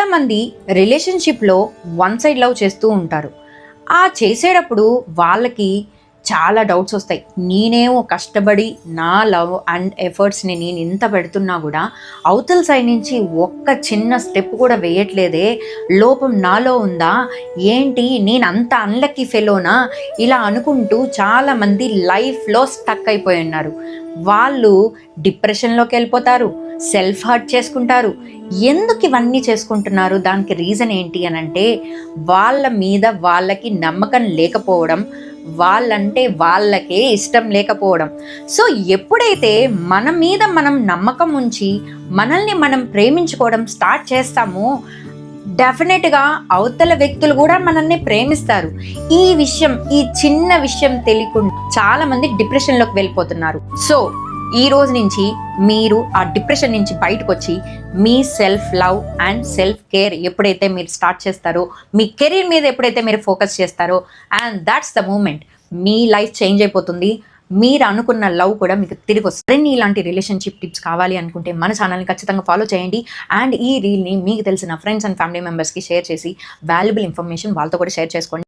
చాలామంది రిలేషన్షిప్లో one side love చేస్తూ ఉంటారు. ఆ చేసేటప్పుడు వాళ్ళకి చాలా డౌట్స్ వస్తాయి. నేనేమో కష్టపడి నా లవ్ అండ్ ఎఫర్ట్స్ని నేను ఇంత పెడుతున్నా కూడా అవతల సైడ్ నుంచి ఒక్క చిన్న స్టెప్ కూడా వేయట్లేదే, లోపం నాలో ఉందా ఏంటి, నేను అంత అన్లక్కీ ఫెలోనా, ఇలా అనుకుంటూ చాలామంది లైఫ్లో స్టక్ అయిపోయి ఉన్నారు. వాళ్ళు డిప్రెషన్లోకి వెళ్ళిపోతారు, సెల్ఫ్ హర్ట్ చేసుకుంటారు. ఎందుకు ఇవన్నీ చేసుకుంటున్నారు? దానికి రీజన్ ఏంటి అని అంటే, వాళ్ళ మీద వాళ్ళకి నమ్మకం లేకపోవడం, వాళ్ళంటే వాళ్ళకే ఇష్టం లేకపోవడం. సో ఎప్పుడైతే మన మీద మనం నమ్మకం ఉంచి మనల్ని మనం ప్రేమించుకోవడం స్టార్ట్ చేస్తామో, డెఫినెట్గా అవతల వ్యక్తులు కూడా మనల్ని ప్రేమిస్తారు. ఈ చిన్న విషయం తెలియకుండా చాలా మంది డిప్రెషన్లోకి వెళ్ళిపోతున్నారు. సో ఈ రోజు నుంచి మీరు ఆ డిప్రెషన్ నుంచి బయటకు వచ్చి మీ self love and self care ఎప్పుడైతే మీరు స్టార్ట్ చేస్తారో, మీ కెరీర్ మీద ఎప్పుడైతే మీరు ఫోకస్ చేస్తారో, అండ్ దాట్స్ ద మూమెంట్ మీ లైఫ్ చేంజ్ అయిపోతుంది. మీరు అనుకున్న లవ్ కూడా మీకు తిరిగి వస్తుంది. ఇలాంటి రిలేషన్షిప్ టిప్స్ కావాలి అనుకుంటే మన ఛానల్ని ఖచ్చితంగా ఫాలో చేయండి. అండ్ ఈ రీల్ని మీకు తెలిసిన ఫ్రెండ్స్ అండ్ ఫ్యామిలీ మెంబర్స్కి షేర్ చేసి వాల్యుబుల్ ఇన్ఫర్మేషన్ వాళ్ళతో కూడా షేర్ చేసుకోండి.